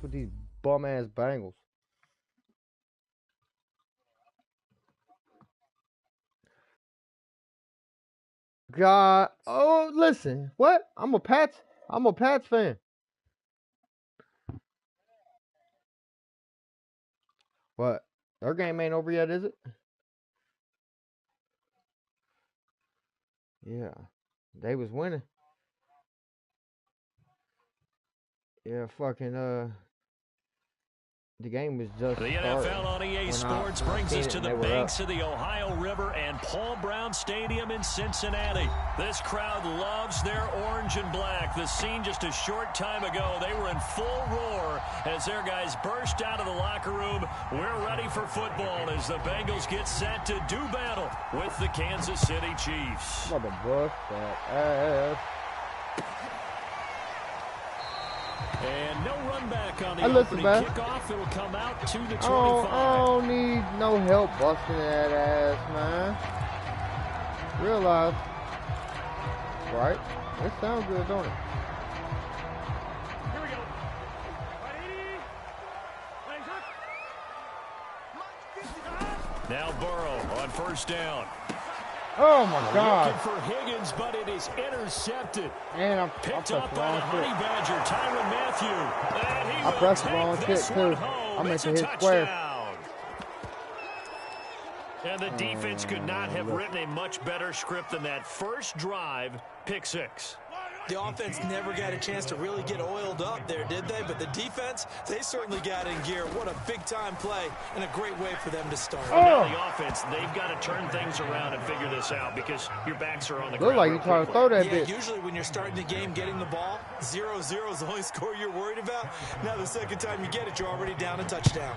With these bum ass Bengals. God, oh listen, what? I'm a Pats fan. What? Their game ain't over yet, is it? Yeah, they was winning. Yeah, fucking the game was just the NFL on EA Sports brings us to the banks of the Ohio River and Paul Brown Stadium in Cincinnati. This crowd loves their orange and black. The scene just a short time ago, they were in full roar as their guys burst out of the locker room. We're ready for football as the Bengals get set to do battle with the Kansas City Chiefs. Mother bust that ass. And no run back on the opening kickoff. It'll come out to the 25. I don't need no help busting that ass, man. Realize, right? It sounds good, don't it? Here we go. Now Burrow on first down. Oh my God! Looking for Higgins, but it is intercepted. And I picked up by the Honey Badger, Tyrann Mathieu. And he I pressed the wrong kick too. I meant to hit square. And the defense could not have written a much better script than that. First drive, pick six. The offense never got a chance to really get oiled up there, did they? But the defense, they certainly got in gear. What a big-time play and a great way for them to start. Now the offense, they've got to turn things around and figure this out because your backs are on the ground. Look like you're trying to throw that bitch. Usually when you're starting the game getting the ball, 0-0 is the only score you're worried about. Now the second time you get it, you're already down a touchdown.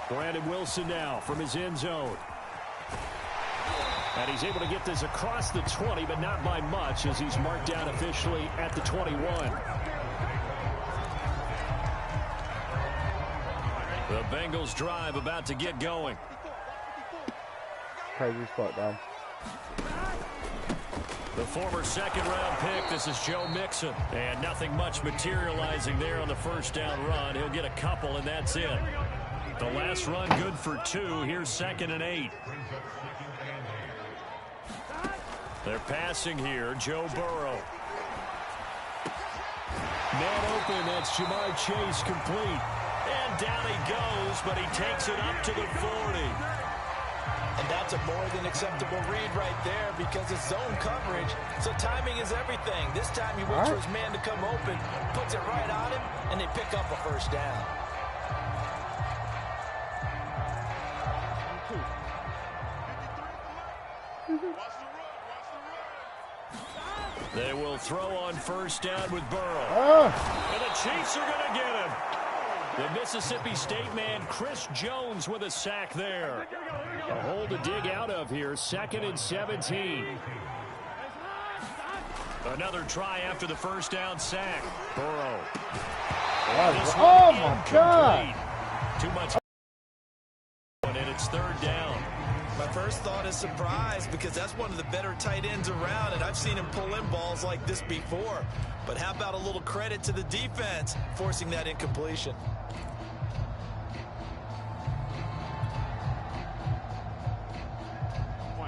Brandon Wilson now from his end zone. And he's able to get this across the 20, but not by much as he's marked down officially at the 21. The Bengals drive about to get going. Crazy spot down. The former second-round pick, this is Joe Mixon. And nothing much materializing there on the first down run. He'll get a couple, and that's it. The last run good for 2. Here's 2nd and 8. They're passing here. Joe Burrow. Man open. That's Jamar Chase complete. And down he goes, but he takes it up to the 40. And that's a more than acceptable read right there because it's zone coverage. So timing is everything. This time he waits for his man to come open, puts it right on him, and they pick up a first down. They will throw on first down with Burrow. And the Chiefs are going to get him. The Mississippi State man, Chris Jones, with a sack there. A hole to dig out of here. 2nd and 17. Another try after the first down sack. Burrow. Oh, my God. Too much. And it's 3rd down. My first thought is surprise because that's one of the better tight ends around, and I've seen him pull in balls like this before. But how about a little credit to the defense forcing that incompletion?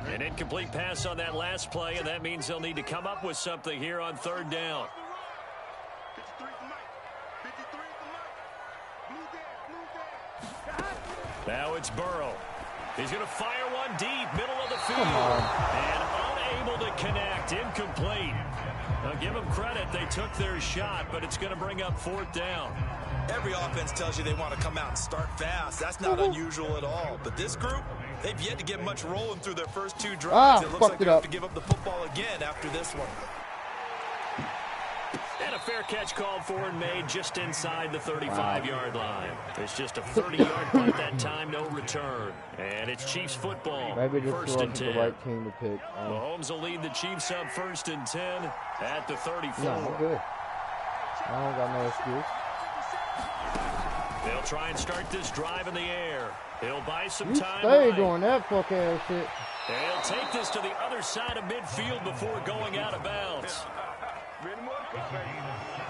An incomplete pass on that last play, and that means they'll need to come up with something here on 3rd down. Now it's Burrow. He's going to fire one deep, middle of the field. And unable to connect, incomplete. Now give them credit, they took their shot, but it's going to bring up 4th down. Every offense tells you they want to come out and start fast. That's not unusual at all. But this group, they've yet to get much rolling through their first 2 drives. It looks like they have to give up the football again after this one. And a fair catch called for and made just inside the 35-yard line. It's just a 30-yard punt that time, no return. And it's Chiefs football. Maybe this 1st and 10. The right team to pick. Mahomes will lead the Chiefs up 1st and 10 at the 34. No, I'm good. I don't got no excuse. They'll try and start this drive in the air. He'll buy some time. Stay doing that fuck ass shit. They'll take this to the other side of midfield before going out of bounds.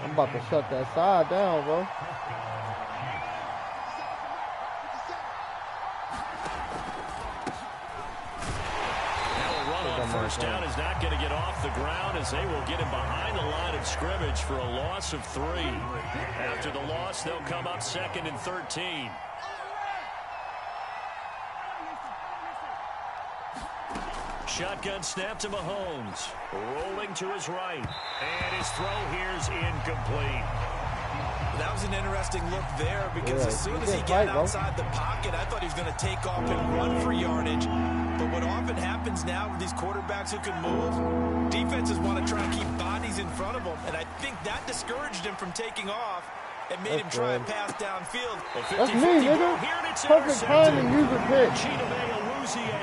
I'm about to shut that side down, bro. First down is not going to get off the ground as they will get him behind the line of scrimmage for a loss of 3. After the loss, they'll come up 2nd and 13. Shotgun snap to Mahomes. Rolling to his right. And his throw here's incomplete. That was an interesting look there because as soon as he got outside the pocket, I thought he was going to take off and run for yardage. But what often happens now with these quarterbacks who can move, defenses want to try and keep bodies in front of them. And I think that discouraged him from taking off and made him try and pass downfield. That's me, nigga. Perfect time to use a pick.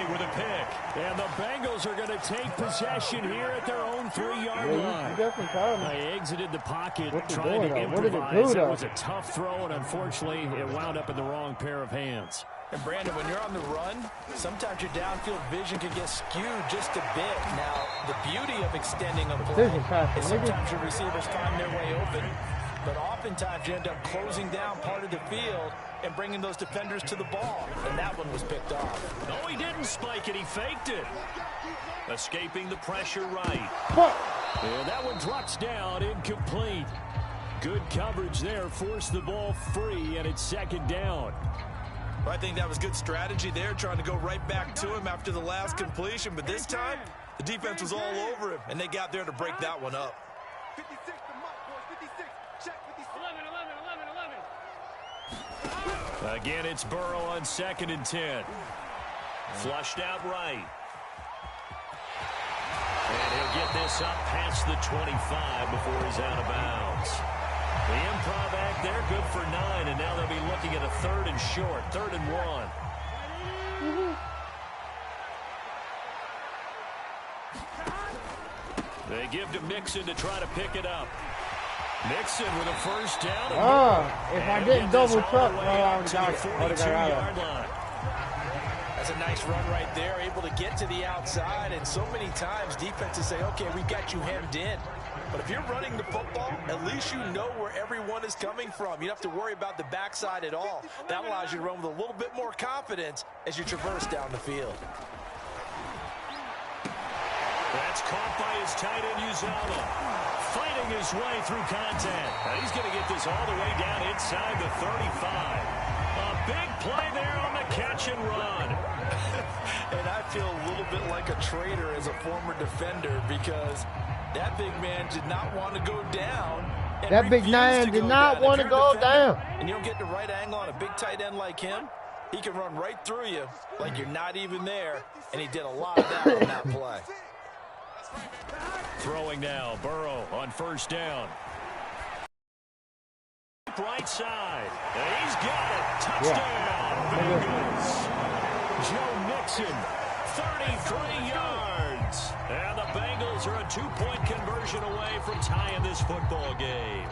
With a pick. And the Bengals are going to take possession here at their own 3-yard line. They exited the pocket trying to improvise. That was a tough throw, and unfortunately, it wound up in the wrong pair of hands. And Brandon, when you're on the run, sometimes your downfield vision can get skewed just a bit. Now, the beauty of extending a play is sometimes your receivers find their way open, but oftentimes you end up closing down part of the field and bringing those defenders to the ball. And that one was picked off. No, he didn't spike it. He faked it. Escaping the pressure right. And that one drops down, incomplete. Good coverage there. Forced the ball free, and it's 2nd down. Well, I think that was good strategy there, trying to go right back to him after the last completion. But this time, the defense was all over him, and they got there to break that one up. 56 to Mike, boys. 56. Check 56. 11. Again, it's Burrow on 2nd and 10. Flushed out right. And he'll get this up past the 25 before he's out of bounds. The improv act there, good for 9, and now they'll be looking at a 3rd and short, 3rd and 1. They give to Mixon to try to pick it up. Mixon with a first down. If I didn't double truck, I would have got out. That's a nice run right there, able to get to the outside. And so many times defenses say, okay, we've got you hemmed in. But if you're running the football, at least you know where everyone is coming from. You don't have to worry about the backside at all. That allows you to run with a little bit more confidence as you traverse down the field. That's caught by his tight end, Uzama. Fighting his way through contact. Now he's going to get this all the way down inside the 35. A big play there on the catch and run. And I feel a little bit like a traitor as a former defender because that big man did not want to go down. That big man did not want to go down. And you don't get the right angle on a big tight end like him. He can run right through you like you're not even there. And he did a lot of that on that play. Throwing now, Burrow on 1st down. Right side. And he's got it. Touchdown. Bengals. Joe Mixon, 33 yards. And the Bengals are a 2-point conversion away from tying this football game.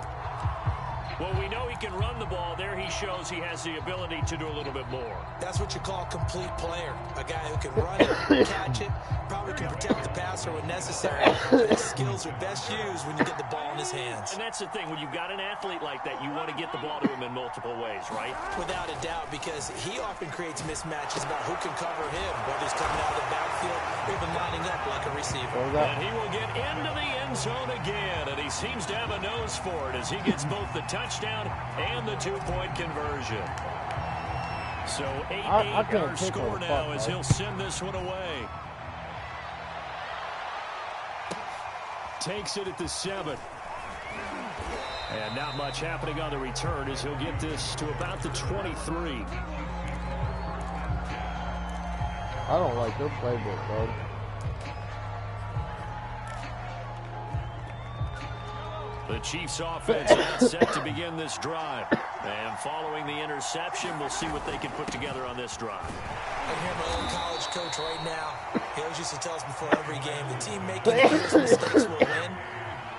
Well, we know he can run the ball. There he shows he has the ability to do a little bit more. That's what you call a complete player. A guy who can run it, catch it, probably can protect the passer when necessary. But his skills are best used when you get the ball in his hands. And that's the thing. When you've got an athlete like that, you want to get the ball to him in multiple ways, right? Without a doubt, because he often creates mismatches about who can cover him, whether he's coming out of the backfield or even lining up like a receiver. And he will get into the end zone again, and he seems to have a nose for it as he gets both the touchdown and the 2-point conversion. So 8-8 our score now as he'll send this one away. Takes it at the 7. And not much happening on the return as he'll get this to about the 23. I don't like their playbook, bro. The Chiefs offense now set to begin this drive. And following the interception, we'll see what they can put together on this drive. I hear my old college coach right now. He always used to tell us before every game, the team making the biggest mistakes will win.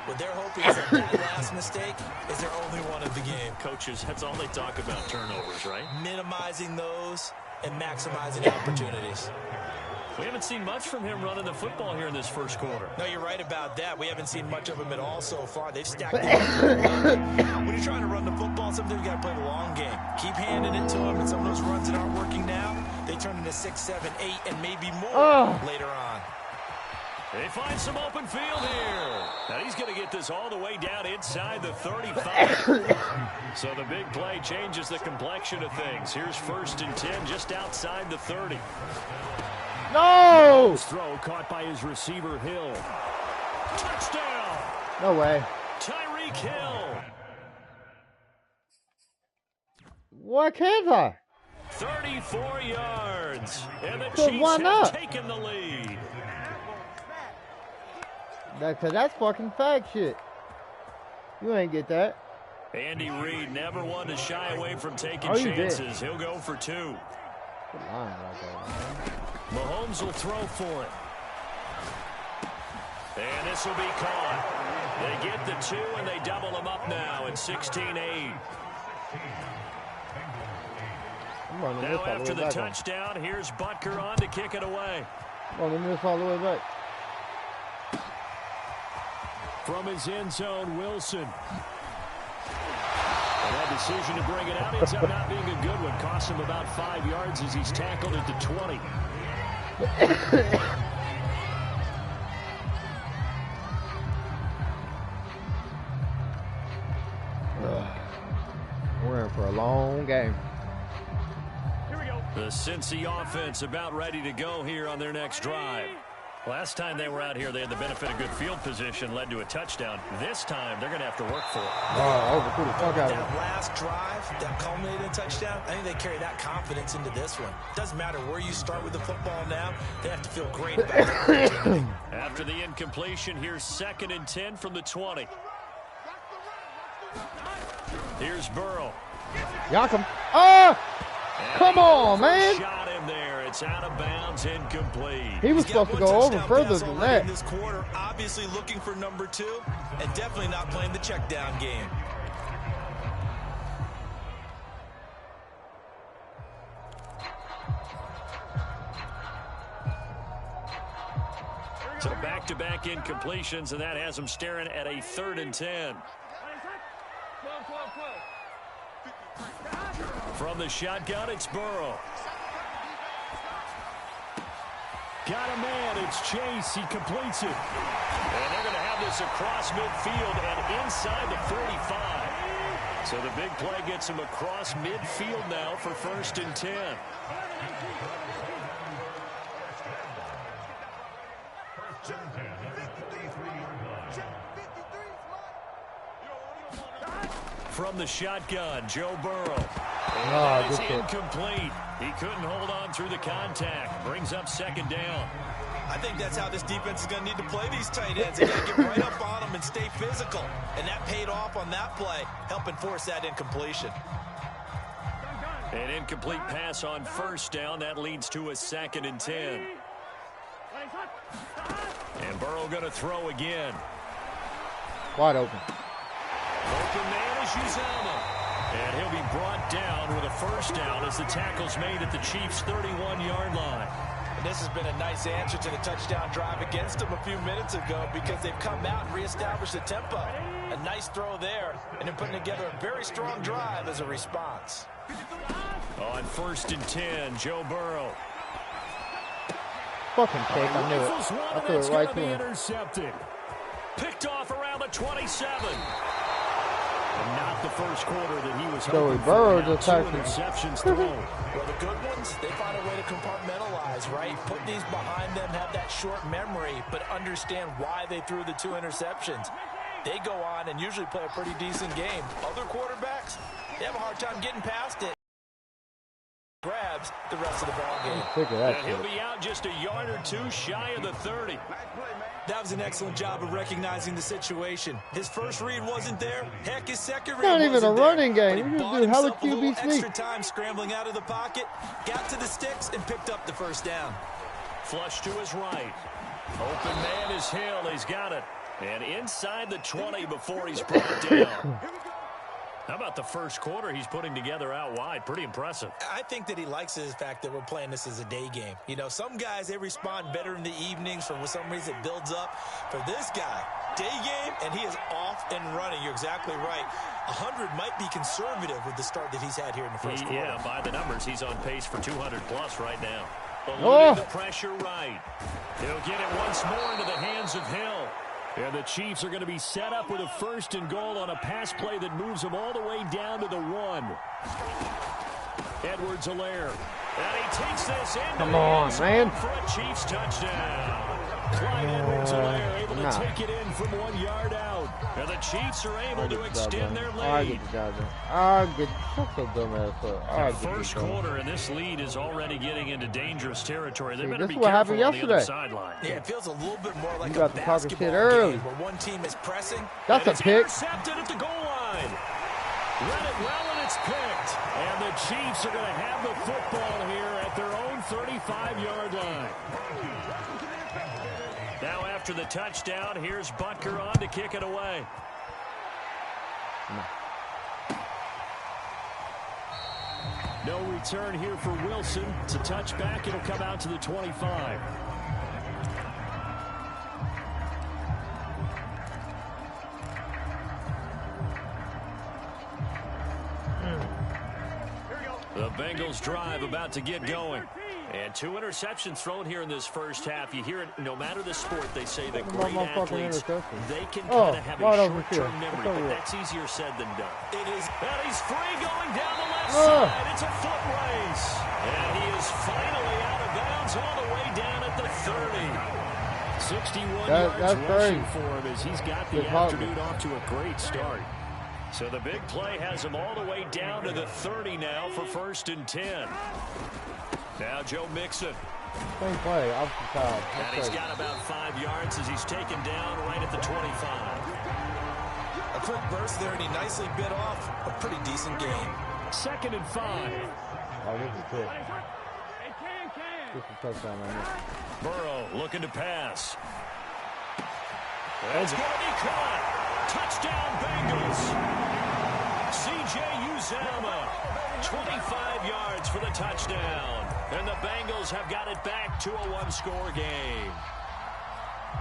What they're hoping is that last mistake is their only one of the game. Coaches, that's all they talk about, turnovers, right? Minimizing those and maximizing opportunities. We haven't seen much from him running the football here in this first quarter. No, you're right about that. We haven't seen much of him at all so far. They've stacked it. When you're trying to run the football, sometimes you got to play the long game. Keep handing it to him, and some of those runs that aren't working now, they turn into 6, 7, 8, and maybe more later on. They find some open field here. Now he's going to get this all the way down inside the 35. So the big play changes the complexion of things. Here's 1st and 10 just outside the 30. No! His throw caught by his receiver, Hill. Touchdown! No way. Tyreek Hill. Why can't I? 34 yards. And the So Chiefs why have not? taken the lead. That's fucking fact shit. You ain't get that. Andy Reid never one to shy away from taking You chances. did. He'll go for 2. Good line like that. Mahomes will throw for it. And this will be caught. They get the 2, and they double them up now at 16-8. Now after the touchdown, here's Butker on to kick it away. Running this all the way back. From his end zone, Wilson. And that decision to bring it out ends up not being a good one. Cost him about 5 yards as he's tackled at the 20. We're in for a long game. Here we go. The Cincy offense about ready to go here on their next drive. Last time they were out here, they had the benefit of good field position, led to a touchdown. This time, they're going to have to work for it. Overthrew the fuck out of That him. last drive that culminated in a touchdown, I think they carry that confidence into this one. Doesn't matter where you start with the football now, they have to feel great about it. After the incompletion, here's 2nd and 10 from the 20. Here's Burrow. Yakum. Oh! Come on, man. Shot him there. It's out of bounds, incomplete. He was supposed to go over further than that. This quarter, obviously looking for number 2, and definitely not playing the check down game. So back-to-back incompletions, and that has him staring at a 3rd and 10. From the shotgun, it's Burrow. Got a man, it's Chase, he completes it. And they're going to have this across midfield and inside the 45. So the big play gets him across midfield now for 1st and 10. From the shotgun, Joe Burrow. And it's incomplete. He couldn't hold on through the contact. Brings up 2nd down. I think that's how this defense is going to need to play these tight ends. They got to get right up on them and stay physical. And that paid off on that play, helping force that incompletion. An incomplete pass on 1st down. That leads to a 2nd and 10. And Burrow going to throw again. Wide open. Open man is Uzama. And he'll be brought down with a 1st down as the tackle's made at the Chiefs' 31-yard line. And this has been a nice answer to the touchdown drive against them a few minutes ago because they've come out and reestablished the tempo. A nice throw there, and they're putting together a very strong drive as a response. On 1st and 10, Joe Burrow. Fucking take, I knew it. I threw it right to him. Intercepted. Picked off around the 27. And not the first quarter that he was hoping Burrow for. just Two actually interceptions thrown. Well, the good ones, they find a way to compartmentalize, right? Put these behind them, have that short memory, but understand why they threw the 2 interceptions. They go on and usually play a pretty decent game. Other quarterbacks, they have a hard time getting past it. Grabs the rest of the ball game. And he'll be out just a yard or 2 shy of the 30. That was an excellent job of recognizing the situation. His first read wasn't there. Heck, his second read Not even a running there. game. But he You bought just do hella himself a little QB sneak. extra time scrambling out of the pocket, got to the sticks, and picked up the 1st down. Flush to his right. Open man is Hill. He's got it. And inside the 20 before he's brought down. How about the first quarter he's putting together out wide? Pretty impressive. I think that he likes the fact that we're playing this as a day game. You know, some guys, they respond better in the evenings. For some reason, it builds up. For this guy, day game, and he is off and running. You're exactly right. 100 might be conservative with the start that he's had here in the first quarter. Yeah, by the numbers, he's on pace for 200-plus right now. Eluding the pressure right. He'll get it once more into the hands of Hill. And the Chiefs are going to be set up with a 1st and goal on a pass play that moves them all the way down to the 1. Edwards-Helaire. And he takes this in. Come on, man. For a Chiefs touchdown. Clyde Edwards-Helaire able to take it in from 1 yard out. And the Chiefs are able to extend their lead. The first quarter, and this lead is already getting into dangerous territory. They better be careful on the other sideline. Yeah, it feels a little bit more like a basketball game where one team is pressing. That's a pick. Intercepted at the goal line. Read it well, and it's picked. And the Chiefs are going to have the football here at their own 35-yard line. Now after the touchdown, here's Butker on to kick it away. No return here for Wilson. It's a touchback. It'll come out to the 25. The Bengals drive about to get going. And 2 interceptions thrown here in this first half. You hear it, no matter the sport, they say that great athletes, they can kind of have a short-term memory, but that's easier said than done. It is. And he's free going down the left side. It's a foot race. And he is finally out of bounds all the way down at the 30. 61 yards rushing for him as he's got the afternoon off to a great start. So the big play has him all the way down to the 30 now for 1st and 10. Now Joe Mixon. Same play, opposite side. And he's got about 5 yards as he's taken down right at the 25. A quick burst there, and he nicely bit off a pretty decent gain. 2nd and 5. Oh, this is pick. This is a touchdown on this. Burrow looking to pass. It's going to be caught. Touchdown Bengals. C.J. Uzomah. 25 yards for the touchdown. And the Bengals have got it back to a 1-score game.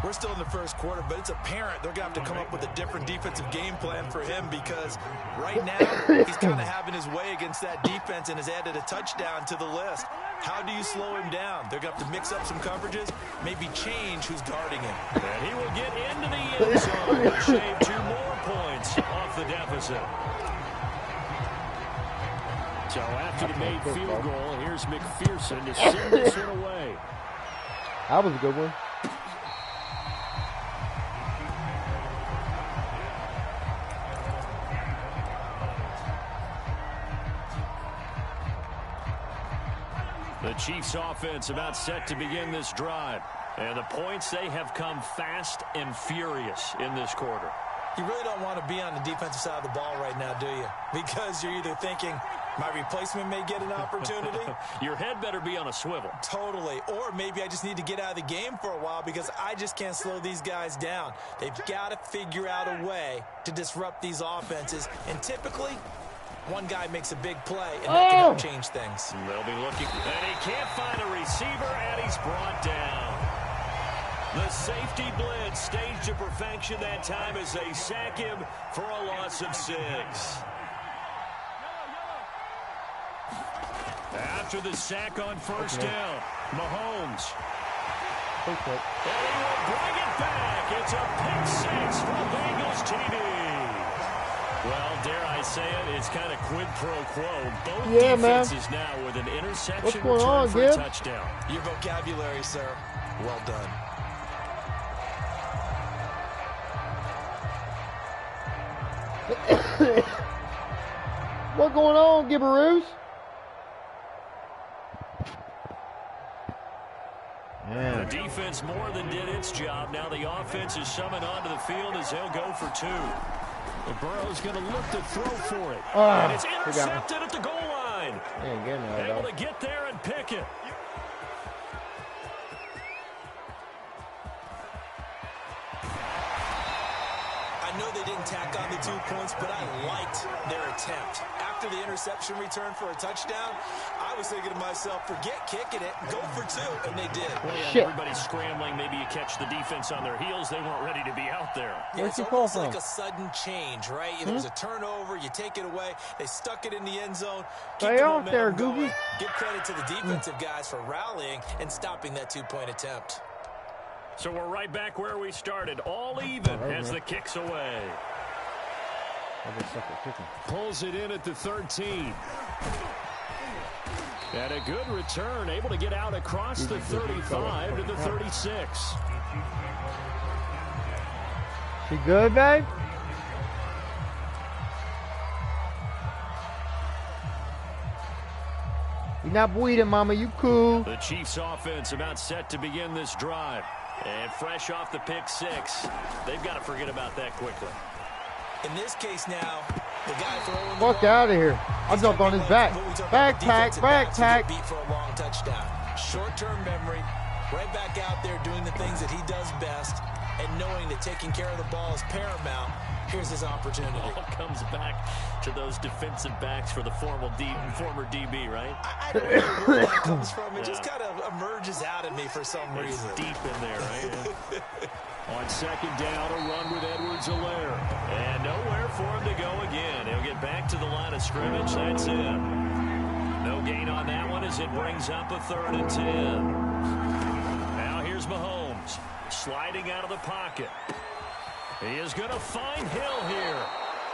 We're still in the first quarter, but it's apparent they're going to have to come up with a different defensive game plan for him because right now he's kind of having his way against that defense and has added a touchdown to the list. How do you slow him down? They're going to have to mix up some coverages, maybe change who's guarding him. And he will get into the end zone and shave 2 more points off the deficit. So after the made field goal, here's McPherson to send this one away. That was a good one. The Chiefs offense about set to begin this drive. And the points, they have come fast and furious in this quarter. You really don't want to be on the defensive side of the ball right now, do you? Because you're either thinking, my replacement may get an opportunity. Your head better be on a swivel. Totally. Or maybe I just need to get out of the game for a while because I just can't slow these guys down. They've got to figure out a way to disrupt these offenses. And typically, one guy makes a big play, and that can help change things. They'll be looking. And he can't find a receiver, and he's brought down. The safety blitz staged to perfection that time as they sack him for a loss of 6. After the sack on first down, Mahomes. And he will bring it back. It's a pick 6 for Bengals TV. Well, dare I say it, it's kind of quid pro quo. Both defenses now with an interception return for a touchdown. Your vocabulary, sir. Well done. What's going on, Gibberoos? The defense more than did its job. Now the offense is summoned onto the field as they'll go for 2. And Burrow's going to look to throw for it. And it's intercepted at the goal line. Able to get there and pick it. I know they didn't tack on the 2 points, but I liked their attempt. After the interception return for a touchdown, I was thinking to myself, forget kicking it, go for 2, and they did. Well, yeah, everybody's scrambling. Maybe you catch the defense on their heels. They weren't ready to be out there. Yeah, it's almost like a sudden change, right? There was a turnover, you take it away, they stuck it in the end zone. Stay out there, Googie. Give credit to the defensive guys for rallying and stopping that 2-point attempt. So we're right back where we started, all even as the kick's away. Pulls it in at the 13. And a good return, able to get out across the 35 to the 36. She good, babe? You're not bleeding, mama. You cool. The Chiefs offense about set to begin this drive. And fresh off the pick 6, they've got to forget about that quickly. In this case now, the guy throwing the Fuck out of here. I jumped on his back. Backpack. Beat for a long touchdown. Short-term memory, right back out there doing the things that he does best, and knowing that taking care of the ball is paramount. Here's his opportunity. All comes back to those defensive backs for the former DB, right? I don't know where that comes from. It just kind of emerges out of me for some reason. Deep in there, right? On second down, a run with Edwards-Helaire. And nowhere for him to go again. He'll get back to the line of scrimmage. That's it. No gain on that one as it brings up a 3rd and 10. Now here's Mahomes sliding out of the pocket. He is going to find Hill here.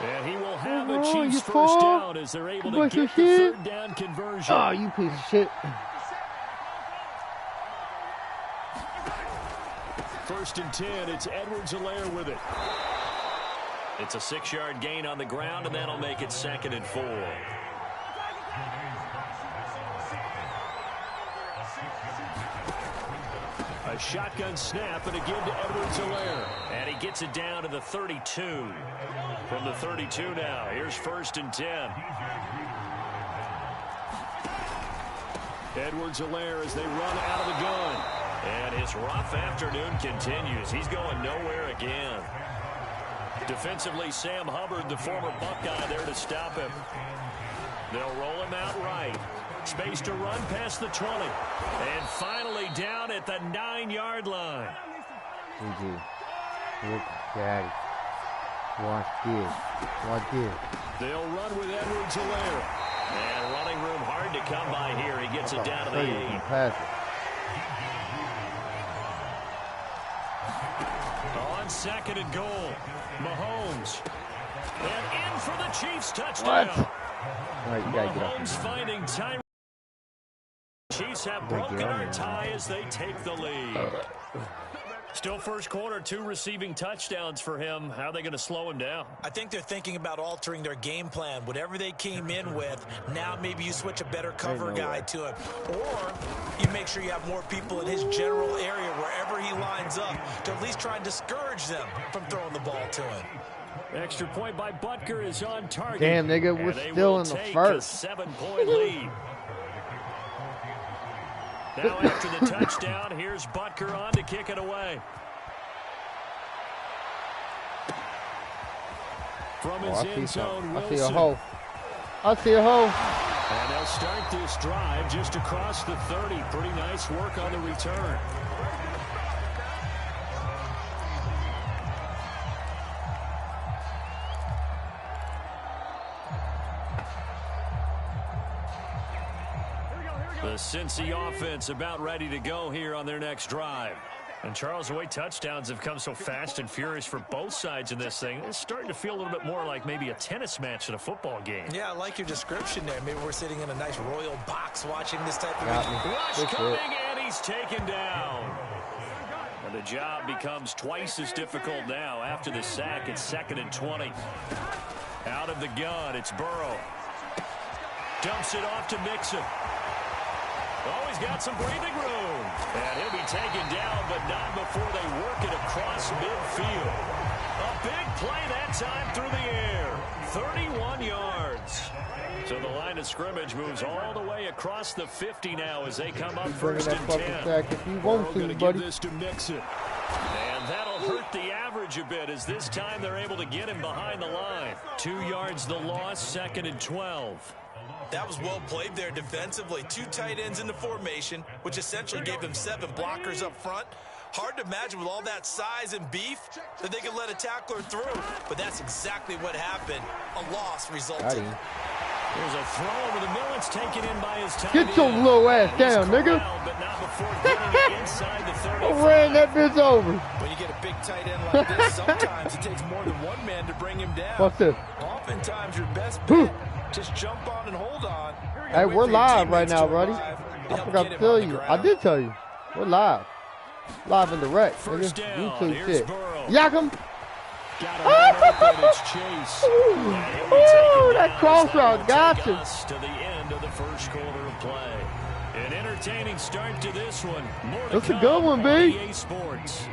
And he will have a Chiefs first down as they're able to get the 3rd down conversion. Oh, you piece of shit. 1st and 10, it's Edwards-Helaire with it. It's a 6-yard gain on the ground, and that'll make it 2nd and 4. A shotgun snap, and again to Edwards-Helaire. And he gets it down to the 32. From the 32 now, here's 1st and 10. Edwards-Helaire as they run out of the gun. And his rough afternoon continues. He's going nowhere again. Defensively, Sam Hubbard, the former Buckeye, there to stop him. They'll roll him out right. Space to run past the 20. And finally down at the 9-yard line. GG. Look, Daddy. Watch this. Watch this. They'll run with Edwards-Helaire. And running room hard to come by here. He gets it down to the 8. On 2nd and goal, Mahomes. And in for the Chiefs touchdown. What? All right, you gotta get Mahomes finding time. Chiefs have broken our tie as they take the lead. Still first quarter, 2 receiving touchdowns for him. How are they going to slow him down? I think they're thinking about altering their game plan. Whatever they came in with, now maybe you switch a better cover guy to him. Or you make sure you have more people in his general area wherever he lines up to at least try and discourage them from throwing the ball to him. Extra point by Butker is on target. Damn, nigga, we're still in the first. A 7-point lead. Now after the touchdown, here's Butker on to kick it away. From his end zone, Wilson. I see a hole. I see a hole. And they'll start this drive just across the 30. Pretty nice work on the return. The Cincy offense about ready to go here on their next drive. And Charles, the way touchdowns have come so fast and furious for both sides in this thing, it's starting to feel a little bit more like maybe a tennis match in a football game. Yeah, I like your description there. Maybe we're sitting in a nice royal box watching this type of rush coming, and he's taken down. And the job becomes twice as difficult now. After the sack, it's 2nd and 20. Out of the gun, it's Burrow. Dumps it off to Mixon. Oh, he's got some breathing room. And he'll be taken down, but not before they work it across midfield. A big play that time through the air. 31 yards. So the line of scrimmage moves all the way across the 50 now as they come up Bring first that and fucking 10. sack if you want to, Gonna buddy. give this to Mixon. And that'll hurt the average a bit as this time they're able to get him behind the line. 2 yards the loss, 2nd and 12. That was well played there defensively. 2 tight ends in the formation, which essentially gave them 7 blockers up front. Hard to imagine with all that size and beef that they could let a tackler through. But that's exactly what happened. A loss resulted. There's a throw over the middle. It's taken in by his tight Get your end. little ass down, nigga. But not before getting it inside the 35. I ran that bitch over. When you get a big tight end like this, sometimes it takes more than one man to bring him down. What's this? Oftentimes your best bet, just jump on and hold on. Hey, we're live right now, buddy. I forgot to tell you. I did tell you. We're live. Live and direct. First down, YouTube here's shit. Burrow. Yakum. Got him open, it's Chase. Ooh, that cross route got you. To the end of the first quarter of play. An entertaining start to this one. More to That's a come good one, on B. EA Sports.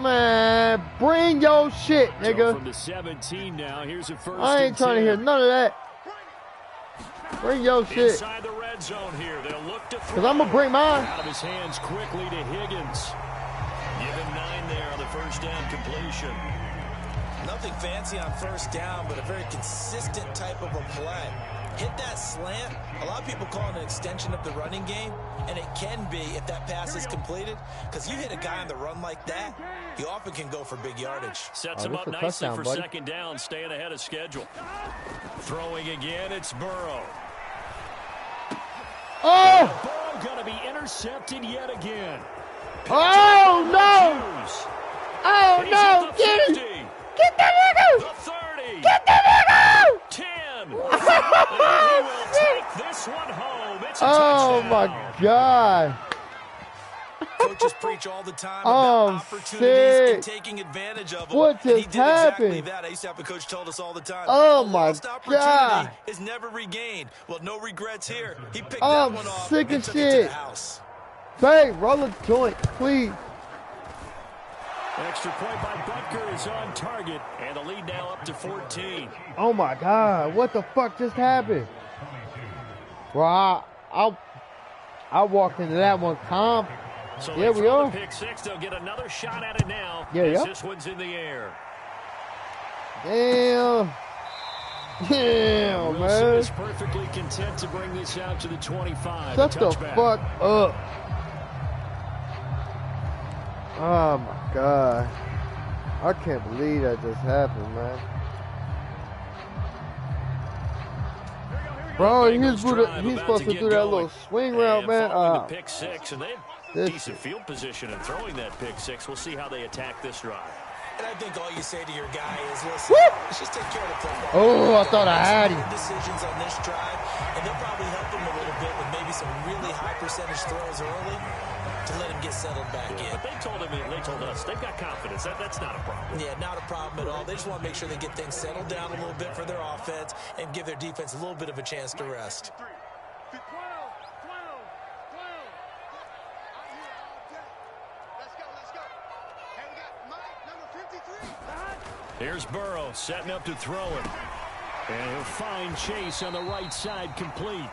Man, bring your shit, So nigga. from the 17 now, here's a first I ain't and trying to 10. hear none of that. Bring your shit. Inside the red zone here. They'll look to throw. Because I'm going to bring mine. Out of his hands quickly to Higgins. Give him 9 there on the first down completion. Nothing fancy on first down, but a very consistent type of a play. Hit that slant. A lot of people call it an extension of the running game, and it can be if that pass is completed, because you hit a guy on the run like that, he often can go for big yardage. Sets him this up a nicely touchdown, for buddy. second down, staying ahead of schedule. Throwing again, it's Burrow. Oh! Ball going to be intercepted yet again. Oh, no! Hughes. Oh, He's no! at the Get 50, it! Get that the nigga! 30, Get that nigga! 10. And he will take this one home. It's a Oh, touchdown. my God. Coaches preach all the time Oh, about opportunities sick. and taking advantage of them. What and he just did exactly happened? that. I used to have a coach told us all the time. Oh, a my lost opportunity God. is never regained. Well, no regrets here. He picked Oh, that one off sick and of took it to shit. the house. Babe, roll a joint, please. Extra point by Butker is on target, and the lead now up to 14. Oh, my God. What the fuck just happened? Well, I walked into that one calm. So Yeah, they we throw are. the pick six. They'll get another shot at it now. Yeah, as yeah. This one's in the air. Damn. Damn, Wilson man. is perfectly content to bring this out to the 25. Shut a the touchback. fuck up. Oh, my God. I can't believe that just happened, man. Bro, he's supposed to do that little swing route, man. Following the pick six, and they have this decent field position in throwing that pick six. We'll see how they attack this drive. And I think all you say to your guy is, listen, Woo! let's just take care of the football. Oh, I thought I had him. Decisions on this drive, and they'll probably help him a little bit with maybe some really high percentage throws early to let him get settled back in. But they told us they've got confidence. That's not a problem. Yeah, not a problem at all. They just want to make sure they get things settled down a little bit for their offense and give their defense a little bit of a chance to rest. Here's Burrow setting up to throw it. And he'll find Chase on the right side complete.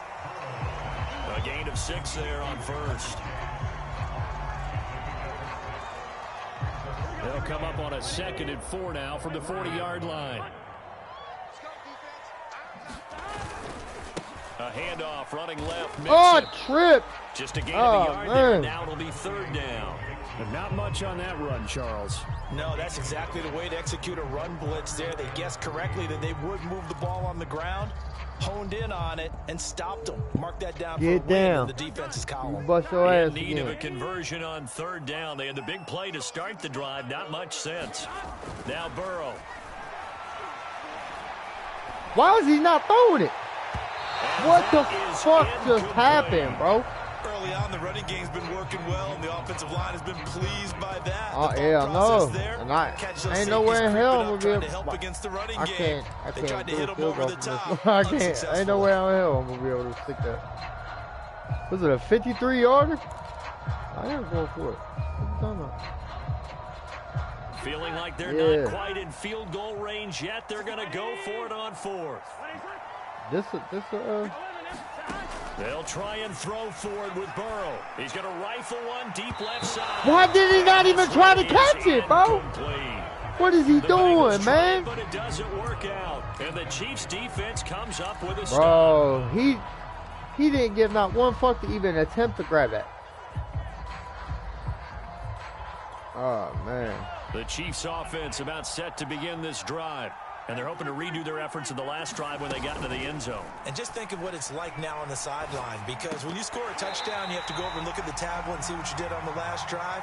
A gain of 6 there on first. They'll come up on a 2nd and 4 now from the 40-yard line. A handoff running left. Oh, Mixon. trip. Just a gain of a yard there. Man. Now it'll be 3rd down. But not much on that run, Charles. No, that's exactly the way to execute a run blitz there. They guessed correctly that they would move the ball on the ground, honed in on it, and stopped them. Mark that down Get for a win down. in the defense's column. Bust your ass In need of a again. conversion on 3rd down. They had the big play to start the drive. Not much sense. Now Burrow. Why is he not throwing it? And What the that is fuck just incomplete. happened, bro? Early on, the running game's been working well, and the offensive line has been pleased by that. Oh, The thought yeah, I process know. there, And I catch those ain't nowhere in safeties hell creeping I'm up, gonna trying be to help able. against the running I game. can't They tried to do hit a him field over goal the from top. this. I can't. Unsuccessful. Ain't nowhere in hell I'm gonna be able to stick that. Was it a 53-yarder? I am going for it. What are you talking about? Feeling like they're not quite in field goal range yet. They're going to go for it on 4th. They'll try and throw for it with Burrow. He's going to rifle one deep left side. Why did he not even try to catch it, bro? What is he doing, man? But it doesn't work out. And the Chiefs defense comes up with a stop. Bro, he didn't give not one fuck to even attempt to grab that. Oh, man. The Chiefs offense about set to begin this drive. And they're hoping to redo their efforts in the last drive when they got into the end zone. And just think of what it's like now on the sideline, because when you score a touchdown, you have to go over and look at the tablet and see what you did on the last drive.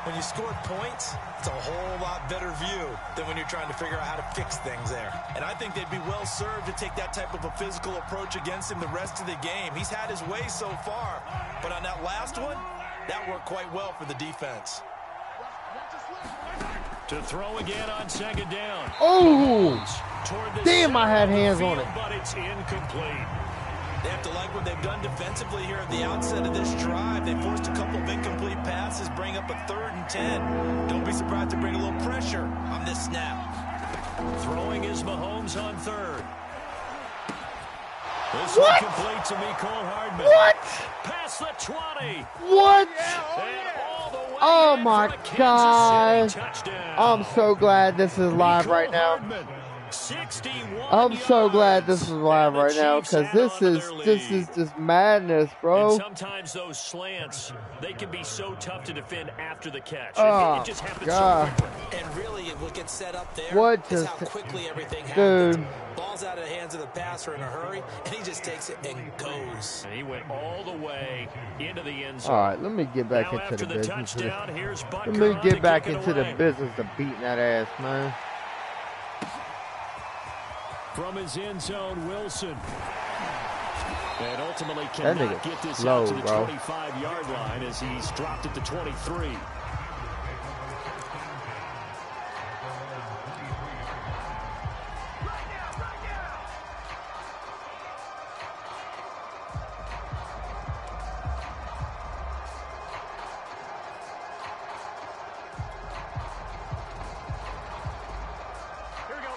When you scored points, it's a whole lot better view than when you're trying to figure out how to fix things there. And I think they'd be well served to take that type of a physical approach against him the rest of the game. He's had his way so far, but on that last one, that worked quite well for the defense. To throw again on 2nd down. Oh! Damn, I had hands on it. But it's incomplete. They have to like what they've done defensively here at the outset of this drive. They forced a couple of incomplete passes, bring up a 3rd and 10. Don't be surprised to bring a little pressure on this snap. Throwing is Mahomes on 3rd. This one complete to Mecole Hardman. What? Past the 20. What? And all the way Oh my God. I'm I'm so glad this is live right now. I'm so glad this is live right now, because this is just madness, bro. And sometimes those slants, they can be so tough to defend after the catch. Oh, it just happens God. so quickly. And really, what gets set up there What is just, how quickly everything dude. happens. Ball's out of the hands of the passer in a hurry, and he just takes it and goes. And he went all the way into the end zone. All right, let me get back Now into after the the business. touchdown, here's Let Butker me on to get back kick it into the away. business of beating that ass, man. From his end zone, Wilson. And ultimately That cannot nigga get this slow, out to the bro. 25-yard line as he's dropped it to 23.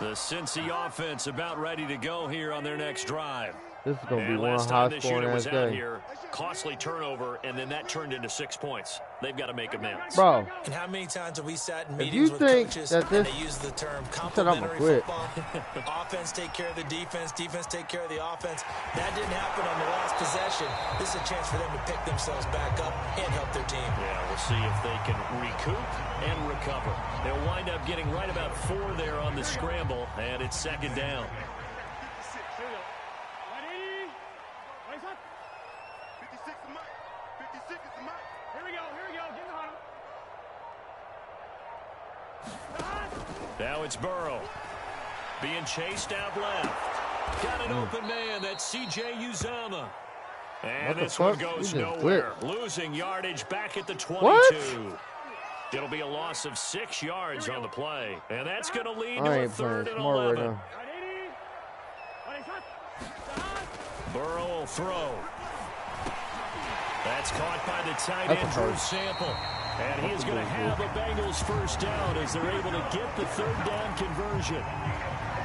The Cincy offense about ready to go here on their next drive. This is going to be And one last time this high-scoring unit ass was out game. here, costly turnover, and then that turned into 6 points. They've got to make amends. Bro, And how many times have we sat in if meetings you with think coaches that and this, they use the term you said I'ma complementary quit. football? Offense take care of the defense, defense take care of the offense. That didn't happen on the last possession. This is a chance for them to pick themselves back up and help their team. Yeah, we'll see if they can recoup and recover. They'll wind up getting right about 4 there on the scramble, and it's 2nd down. 56 is mine. 56 is mine. Here we go. Get in the huddle. Now it's Burrow. Being chased out left. Got an open man. That's C.J. Uzomah. And What the this one fuck? goes You just nowhere. blitzed. Losing yardage back at the 22. What? It'll be a loss of 6 yards on the play. And that's going to lead I to a ain't playing 3rd and smart right 11. now. Burrow will throw. That's caught by the tight That's a end, Drew first. Sample. And he is going to have a Bengals first down as they're able to get the 3rd down conversion.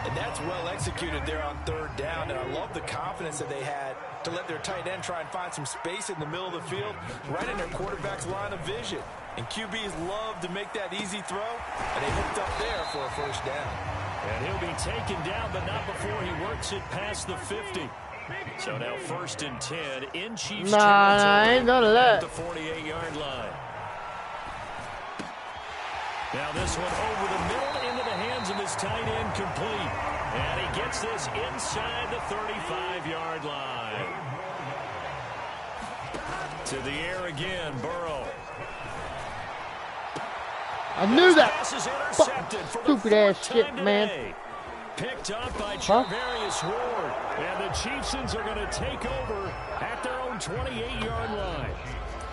And that's well executed there on 3rd down. And I love the confidence that they had to let their tight end try and find some space in the middle of the field, right in their quarterback's line of vision. And QBs love to make that easy throw, and they hooked up there for a first down. And he'll be taken down, but not before he works it past the 50. So now 1st and 10 in Chiefs Nah, ain't none of at that. the 48-yard line. Now this one over the middle into the hands of his tight end, complete. And he gets this inside the 35-yard line. To the air again, Burrow. I knew that. Pass is Fuck, intercepted for the stupid ass 4th shit, time man. today. Picked up by Huh? Charvarius Ward. And the Chiefs are going to take over at their own 28-yard line.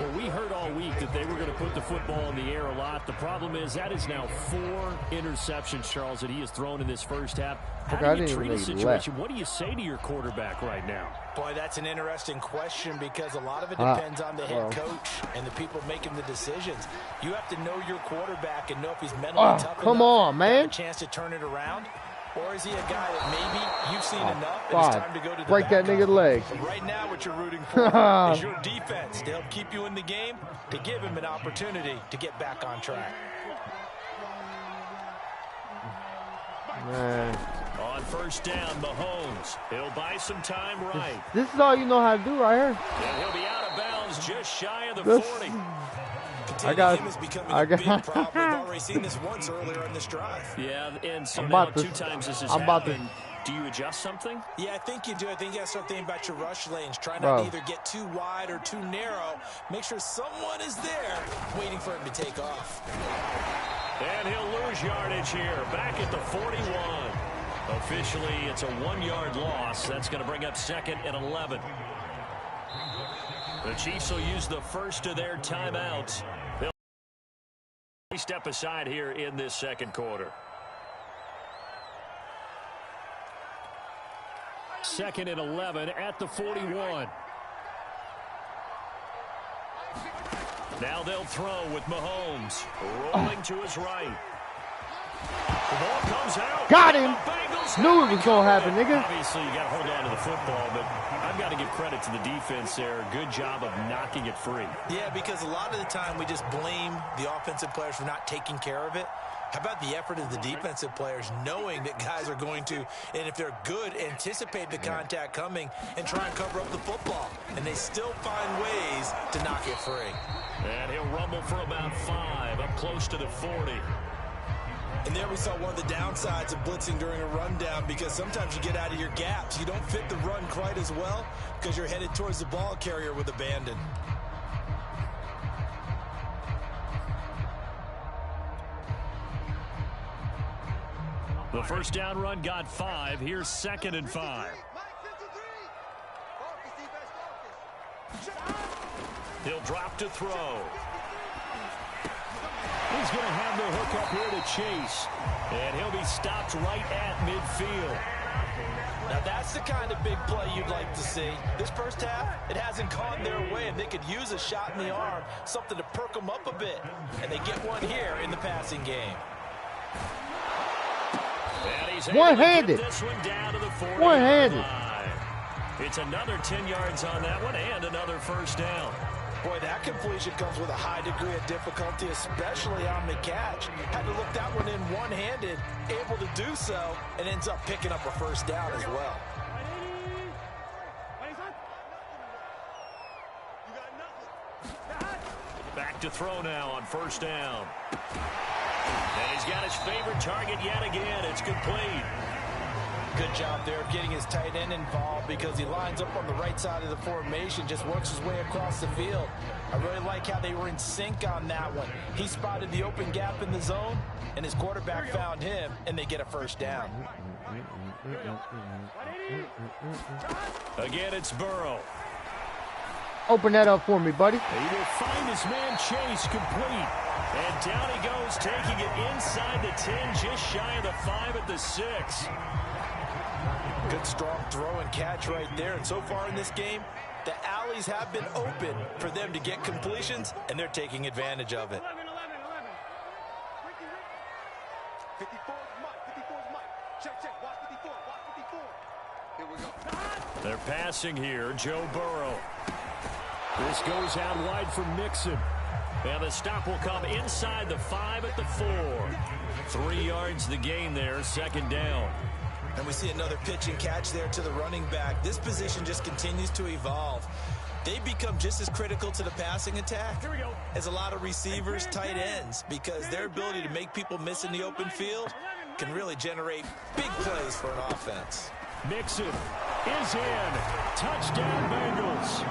Well, we heard all week that they were going to put the football in the air a lot. The problem is that is now 4 interceptions, Charles, that he has thrown in this first half. How do you treat a situation? What do you say to your quarterback right now? Boy, that's an interesting question because a lot of it depends on the head coach and the people making the decisions. You have to know your quarterback and know if he's mentally tough enough to have a chance to turn it around. Or is he a guy that maybe you've seen enough and it's time to go to the break that nigga's leg? But right now what you're rooting for is your defense to help keep you in the game, to give him an opportunity to get back on track. Man. On first down, Mahomes. He'll buy some time right. This is all you know how to do right here. And he'll be out of bounds just shy of the 40. I got him is becoming a big problem. We've already seen this once earlier on this drive. Yeah, and so now 2 times this has happened. Do you adjust something? Yeah, I think you do. I think you got to start thinking about your rush lanes. Try not to either get too wide or too narrow. Make sure someone is there waiting for him to take off. And he'll lose yardage here. Back at the 41. Officially, it's a 1-yard loss. That's going to bring up 2nd and 11. The Chiefs will use the first of their timeouts. They'll step aside here in this second quarter. 2nd and 11 at the 41. Now they'll throw with Mahomes rolling to his right. The ball comes out. Got him. Knew it was going to happen, nigga. Obviously, you got to hold on to the football, but I've got to give credit to the defense there. Good job of knocking it free. Yeah, because a lot of the time we just blame the offensive players for not taking care of it. How about the effort of the defensive players knowing that guys are going to, and if they're good, anticipate the contact coming and try and cover up the football. And they still find ways to knock it free. And he'll rumble for about 5, up close to the 40. And there we saw one of the downsides of blitzing during a rundown because sometimes you get out of your gaps. You don't fit the run quite as well because you're headed towards the ball carrier with abandon. The first down run got 5. Here's 2nd and 5. He'll drop to throw. He's going to have the hook up here to Chase. And he'll be stopped right at midfield. Now that's the kind of big play you'd like to see. This first half, it hasn't gone their way, and they could use a shot in the arm, something to perk them up a bit. And they get one here in the passing game. One-handed. One-handed. It's another 10 yards on that one and another first down. Boy, that completion comes with a high degree of difficulty, especially on the catch. Had to look that one in one-handed, able to do so, and ends up picking up a first down as well. Back to throw now on first down. And he's got his favorite target yet again. It's complete. Good job there of getting his tight end involved because he lines up on the right side of the formation, just works his way across the field. I really like how they were in sync on that one. He spotted the open gap in the zone, and his quarterback found him, and they get a first down. Again, it's Burrow. Open that up for me, buddy. He will find his man Chase complete. And down he goes, taking it inside the 10, just shy of the 5 at the 6. Good strong throw and catch right there. And so far in this game, the alleys have been open for them to get completions, and they're taking advantage of it. 54 is Mike. Check. Watch 54. Here we go. They're passing here. Joe Burrow. This goes out wide for Mixon. And the stop will come inside the 5 at the 4. 3 yards the gain there, second down. And we see another pitch and catch there to the running back. This position just continues to evolve. They become just as critical to the passing attack as a lot of receivers, tight ends, because their ability to make people miss in the open field can really generate big plays for an offense. Mixon is in. Touchdown, Bengals.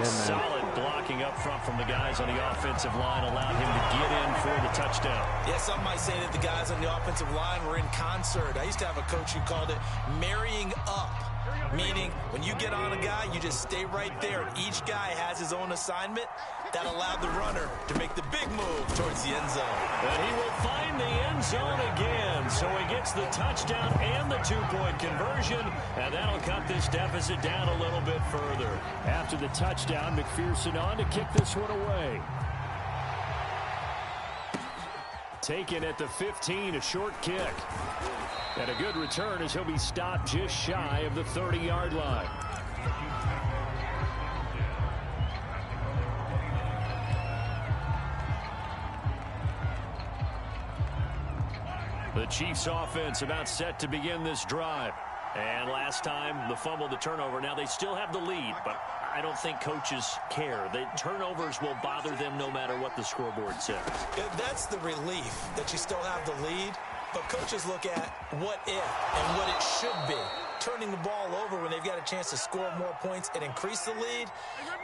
Solid blocking up front from the guys on the offensive line allowed him to get in for the touchdown. Yeah, some might say that the guys on the offensive line were in concert. I used to have a coach who called it marrying up. Meaning, when you get on a guy, you just stay right there, and each guy has his own assignment. That allowed the runner to make the big move towards the end zone. And he will find the end zone again, so he gets the touchdown and the two-point conversion, and that'll cut this deficit down a little bit further. After the touchdown, McPherson on to kick this one away. Taken at the 15, a short kick. And a good return as he'll be stopped just shy of the 30-yard line. The Chiefs offense about set to begin this drive. And last time, the fumble, the turnover. Now they still have the lead, but I don't think coaches care. The turnovers will bother them no matter what the scoreboard says. That's the relief that you still have the lead. But coaches look at what if and what it should be. Turning the ball over when they've got a chance to score more points and increase the lead,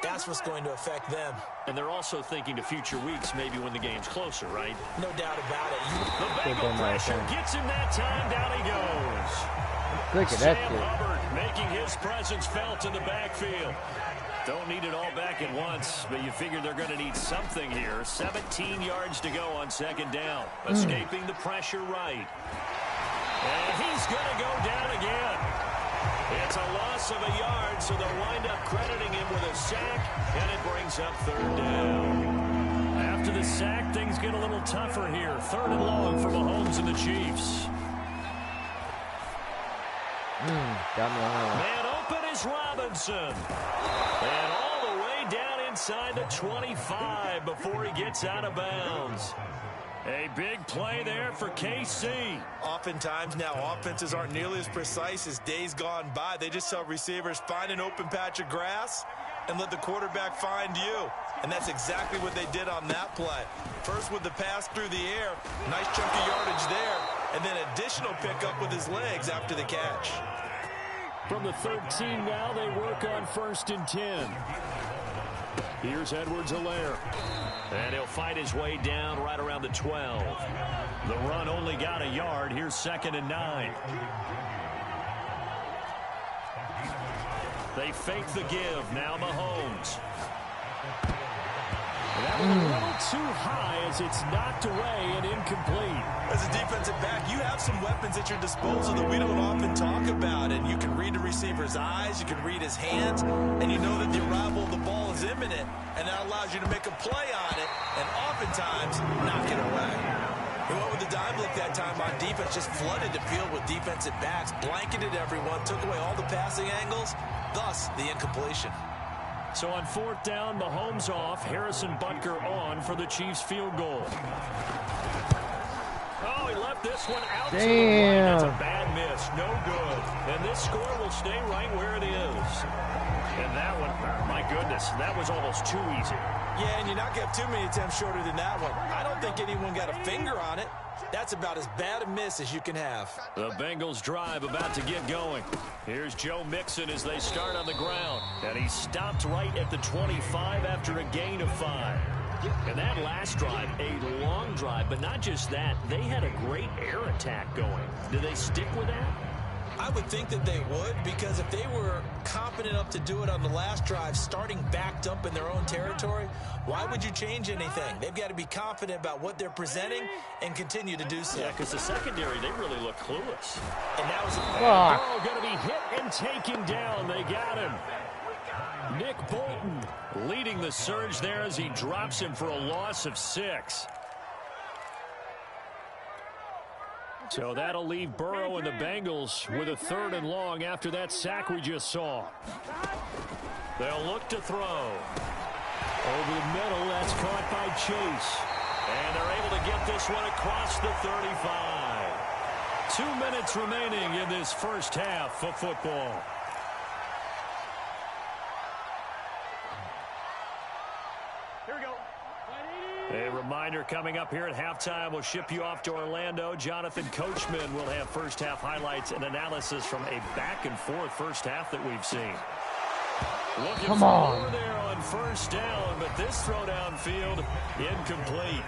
that's what's going to affect them. And they're also thinking to future weeks, maybe when the game's closer, right? No doubt about it. The Bengal pressure gets him that time. Down he goes. Look at that Sam kid. Hubbard making his presence felt in the backfield. Don't need it all back at once, but you figure they're going to need something here. 17 yards to go on second down. Escaping the pressure right. And he's going to go down again. It's a loss of a yard, so they'll wind up crediting him with a sack, and it brings up third down. After the sack, things get a little tougher here. Third and long for Mahomes and the Chiefs. Got me on that one. Man open is Robinson. And all the way down inside the 25 before he gets out of bounds. A big play there for KC. Oftentimes now, offenses aren't nearly as precise as days gone by. They just tell receivers, find an open patch of grass and let the quarterback find you. And that's exactly what they did on that play. First with the pass through the air, nice chunk of yardage there, and then additional pickup with his legs after the catch. From the 13 now, they work on 1st and 10. Here's Edwards-Helaire. And he'll fight his way down right around the 12. The run only got a yard. Here's 2nd and 9. They fake the give. Now Mahomes. That was a little too high as it's knocked away and incomplete. As a defensive back, you have some weapons at your disposal that we don't often talk about. And you can read the receiver's eyes, you can read his hands, and you know that the arrival of the ball is imminent. And that allows you to make a play on it and oftentimes knock it away. He went with the dime look that time on defense, just flooded the field with defensive backs, blanketed everyone, took away all the passing angles, thus the incompletion. So on 4th down, Mahomes off, Harrison Butker on for the Chiefs field goal. Oh, he left this one out to the right. That's a bad miss. No good. And this score will stay right where it is. And that one, my goodness, that was almost too easy. Yeah, and you're not going to have too many attempts shorter than that one. I don't think anyone got a finger on it. That's about as bad a miss as you can have. The Bengals drive about to get going. Here's Joe Mixon as they start on the ground. And he stopped right at the 25 after a gain of 5. And that last drive, a long drive, but not just that, they had a great air attack going. Do they stick with that? I would think that they would, because if they were confident enough to do it on the last drive, starting backed up in their own territory, why would you change anything? They've got to be confident about what they're presenting and continue to do so. Yeah, because the secondary, they really look clueless. And that was going to be hit and taken down. They got him. Nick Bolton leading the surge there as he drops him for a loss of 6. So that'll leave Burrow and the Bengals with a 3rd and long after that sack we just saw. They'll look to throw. Over the middle, that's caught by Chase. And they're able to get this one across the 35. 2 minutes remaining in this first half of football. A reminder coming up here at halftime. We'll ship you off to Orlando. Jonathan Coachman will have first half highlights and analysis from a back-and-forth first half that we've seen. Looking for more there on 1st down, but this throw downfield incomplete.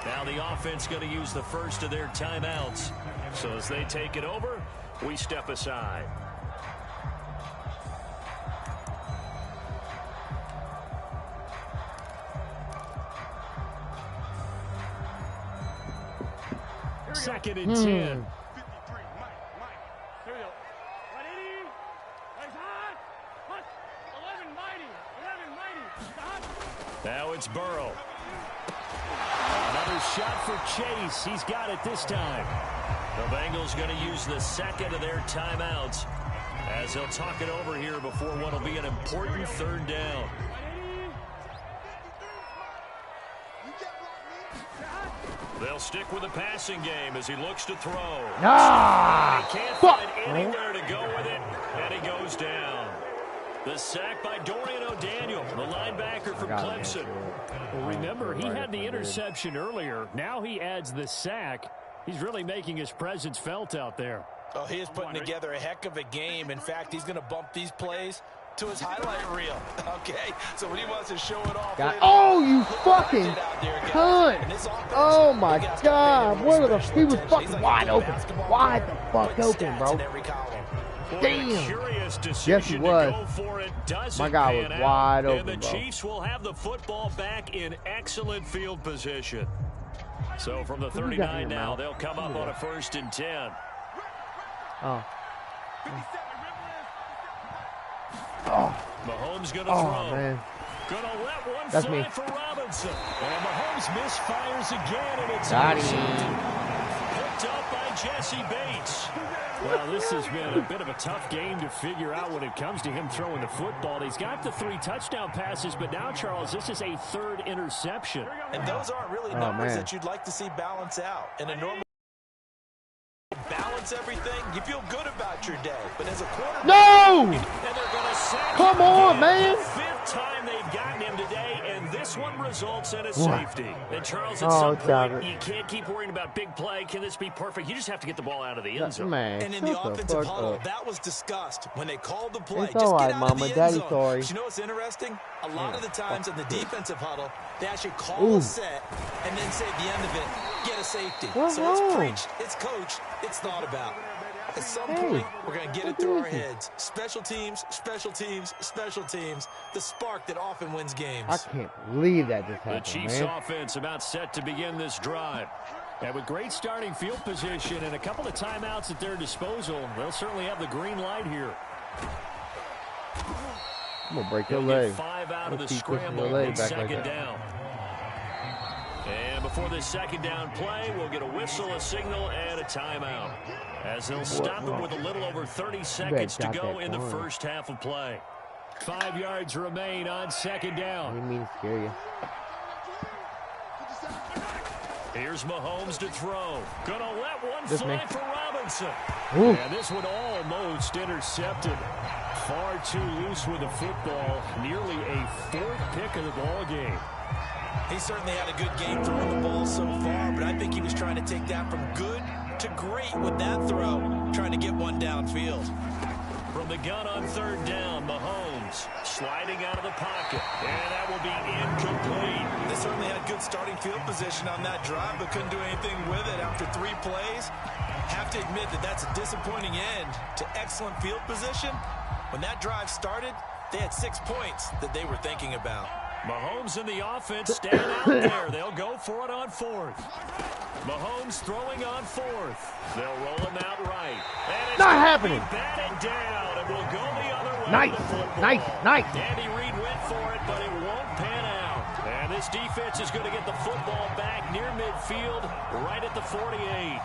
Now the offense going to use the first of their timeouts. So as they take it over, we step aside. 2nd and 10. Now it's Burrow. Another shot for Chase. He's got it this time. The Bengals going to use the 2nd of their timeouts as they'll talk it over here before what will be an important 3rd down. They'll stick with the passing game as he looks to throw. He can't find anywhere to go with it, and he goes down. The sack by Dorian O'Daniel, the linebacker from Clemson. Well, remember, he had the interception earlier. Now he adds the sack. He's really making his presence felt out there. Oh, he is putting together a heck of a game. In fact, he's going to bump these plays to his highlight reel. Okay, so when he wants to show it off. Oh, you fucking cunt. Oh, my God. What are the, he was fucking wide open. Wide the fuck open, bro. Damn. Yes, he was. My guy was wide open, and the Chiefs will have the football back in excellent field position. So from the 39 now, they'll come up on a 1st and 10. Oh. Mahomes going to throw. Man. Going to let one That's fly me. for Robinson. And Mahomes misfires again, and it's picked up by Jesse Bates. Well, this has been a bit of a tough game to figure out when it comes to him throwing the football. He's got the 3 touchdown passes, but now, Charles, this is a 3rd interception. And those aren't really numbers that you'd like to see balance out. In a normal balance everything, you feel good about your day. But as a quarterback, no! And they're going to sack Come on, man! The 5th time they've gotten him today, and this one results in a safety. And Charles, at some point, you can't keep worrying about big play. Can this be perfect? You just have to get the ball out of the end zone. Man, and in the offensive huddle, that was discussed when they called the play. It's just all get right, out Mama. of the end zone. Sorry. But you know what's interesting? A lot of the times in the defensive huddle, they actually call a set and then say at the end of it, get a safety. So it's preached, it's coached, it's thought about. At some point, we're going to get it through our heads. Special teams, special teams, special teams. The spark that often wins games. I can't believe that just happened, The Chiefs offense about set to begin this drive. And with great starting field position and a couple of timeouts at their disposal, they'll certainly have the green light here. I'm going to break your leg. 5 out of the scramble on 2nd down. And before this 2nd down play, we'll get a whistle, a signal, and a timeout. As they'll stop it with a little over 30 seconds to go in the 1st half of play. 5 yards remain on 2nd down. I didn't mean to scare you. Here's Mahomes to throw. Gonna let one fly for Robinson. Ooh. And this one almost intercepted. Far too loose with the football. Nearly a 4th pick of the ball game. He certainly had a good game throwing the ball so far, but I think he was trying to take that from good to great with that throw, trying to get one downfield. From the gun on 3rd down, Mahomes sliding out of the pocket, and that will be incomplete. They certainly had good starting field position on that drive, but couldn't do anything with it after 3 plays. Have to admit that that's a disappointing end to excellent field position. When that drive started, they had 6 points that they were thinking about. Mahomes and the offense stand out there. They'll go for it on 4th. Mahomes throwing on 4th. They'll roll him out right. And it's not happening. Batted down, and we'll go the other way. Nice. Andy Reid went for it, but it won't pan out. And this defense is going to get the football back near midfield, right at the 48.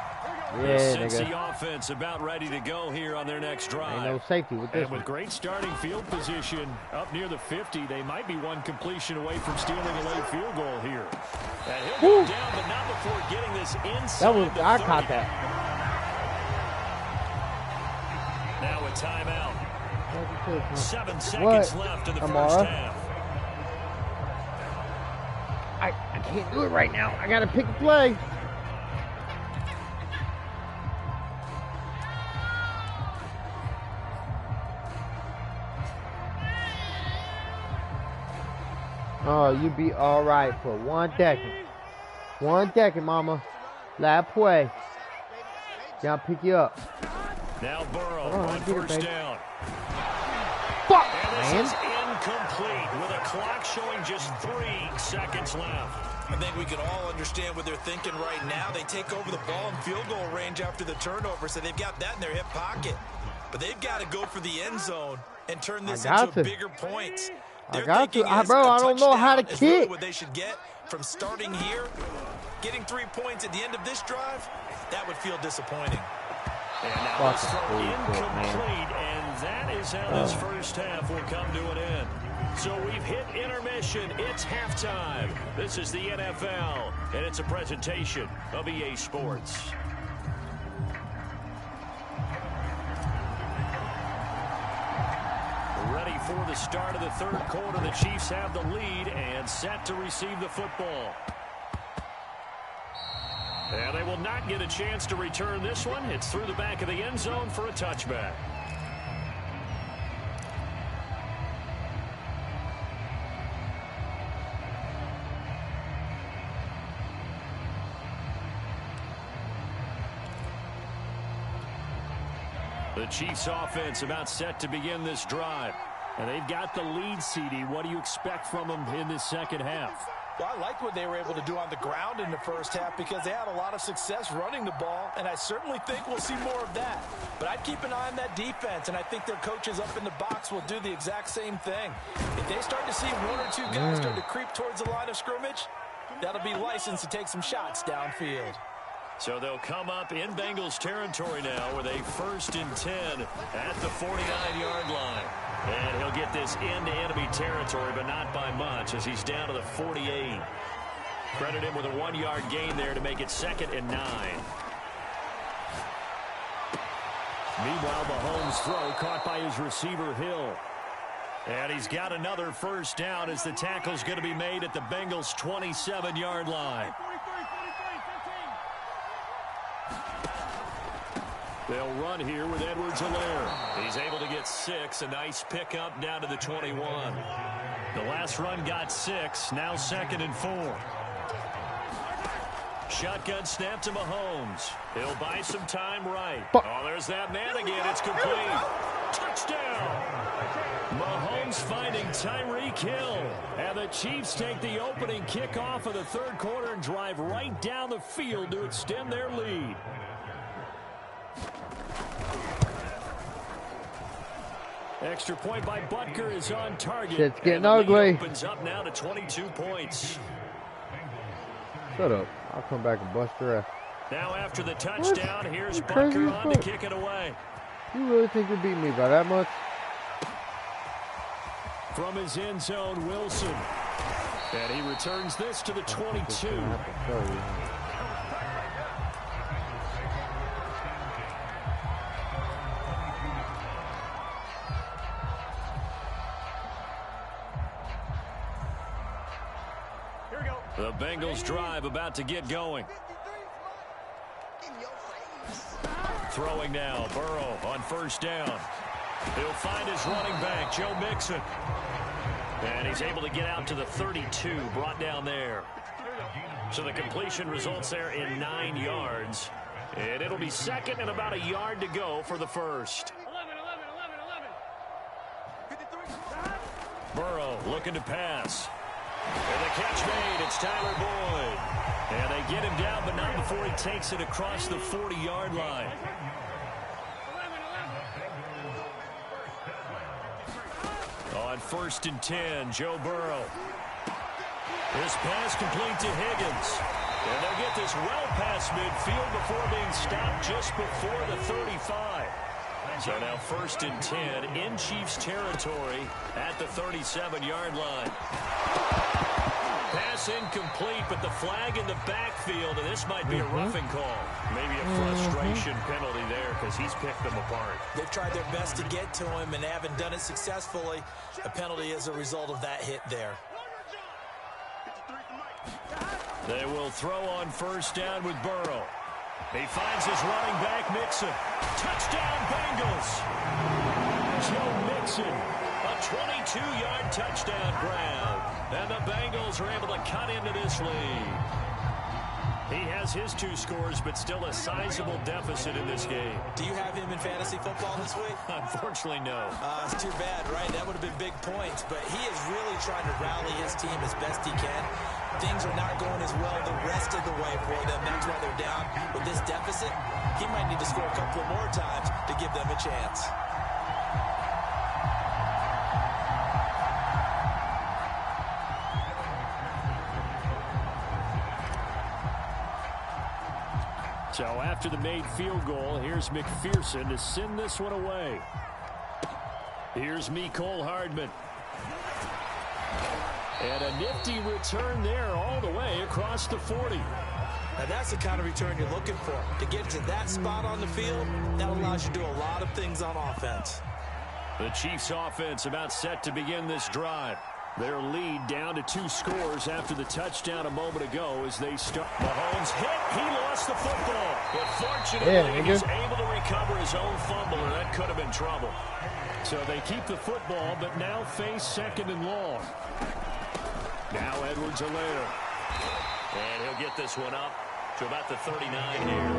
Yeah, Since the offense about ready to go here on their next drive. Ain't no safety with this. And with great starting field position up near the 50, they might be one completion away from stealing a late field goal here. And he'll go down, but not before getting this inside. I caught that. Now a timeout. 7 seconds left in the first half. I can't do it right now. I got to pick a play. Oh, you be all right for 1 second. 1 second, mama. Last play. Gotta pick you up. Now Burrow on 1st down. Fuck, and this man. is incomplete with a clock showing just 3 seconds left. I think we can all understand what they're thinking right now. They take over the ball in field goal range after the turnover, so they've got that in their hip pocket. But they've got to go for the end zone and turn this into bigger points. I got to. Bro, I don't know how to kick. Really what they should get from starting here, getting 3 points at the end of this drive, that would feel disappointing. And now this throw incomplete, and that is how this first half will come to an end. So we've hit intermission. It's halftime. This is the NFL, and it's a presentation of EA Sports. Ready for the start of the third quarter. The Chiefs have the lead and set to receive the football. And they will not get a chance to return this one. It's through the back of the end zone for a touchback. The Chiefs offense about set to begin this drive. And they've got the lead, CD. What do you expect from them in this second half? Well, I like what they were able to do on the ground in the first half because they had a lot of success running the ball, and I certainly think we'll see more of that. But I'd keep an eye on that defense, and I think their coaches up in the box will do the exact same thing. If they start to see one or two guys start to creep towards the line of scrimmage, that'll be licensed to take some shots downfield. So they'll come up in Bengals territory now with a 1st and 10 at the 49-yard line. And he'll get this into enemy territory, but not by much as he's down to the 48. Credit him with a 1-yard gain there to make it 2nd and 9. Meanwhile, Mahomes' throw caught by his receiver, Hill. And he's got another first down as the tackle's going to be made at the Bengals' 27-yard line. They'll run here with Edwards-Helaire. He's able to get 6. A nice pickup down to the 21. The last run got 6. Now 2nd and 4. Shotgun snap to Mahomes. He'll buy some time right. Oh, there's that man again. It's complete. Touchdown. Mahomes finding Tyreek Hill. And the Chiefs take the opening kickoff of the third quarter and drive right down the field to extend their lead. Extra point by Butker is on target. It's getting ugly. Opens up now to 22 points. Shut up. I'll come back and bust your ass. Now after the touchdown, here's Butker on to kick it away. You really think you're beating me by that much? From his end zone, Wilson. And he returns this to the 22. The Bengals drive about to get going. Throwing now, Burrow on first down. He'll find his running back, Joe Mixon. And he's able to get out to the 32, brought down there. So the completion results there in 9 yards. And it'll be 2nd and about a yard to go for the first. 11. Burrow looking to pass. And the catch made, it's Tyler Boyd. And they get him down, but not before he takes it across the 40-yard line. On 1st and 10, Joe Burrow. This pass complete to Higgins. And they'll get this well past midfield before being stopped just before the 35. So now 1st and 10 in Chiefs territory at the 37-yard line. Pass incomplete, but the flag in the backfield, and this might be a roughing call. Maybe a frustration penalty there because he's picked them apart. They've tried their best to get to him and haven't done it successfully. A penalty as a result of that hit there. They will throw on first down with Burrow. He finds his running back, Mixon. Touchdown, Bengals. Joe Mixon, a 22-yard touchdown grab. And the Bengals are able to cut into this lead. He has his 2 scores, but still a sizable deficit in this game. Do you have him in fantasy football this week? Unfortunately, no. It's too bad, right? That would have been big points, but he is really trying to rally his team as best he can. Things are not going as well the rest of the way for them. That's why they're down. With this deficit, he might need to score a couple of more times to give them a chance. So after the made field goal, here's McPherson to send this one away. Here's Mecole Hardman. And a nifty return there all the way across the 40. Now that's the kind of return you're looking for. To get to that spot on the field, that allows you to do a lot of things on offense. The Chiefs offense about set to begin this drive. Their lead down to 2 scores after the touchdown a moment ago as they start. Mahomes hit. He lost the football. But fortunately, he's able to recover his own fumble, or that could have been trouble. So they keep the football, but now face 2nd and long. Now Edwards-Helaire. And he'll get this one up to about the 39 here.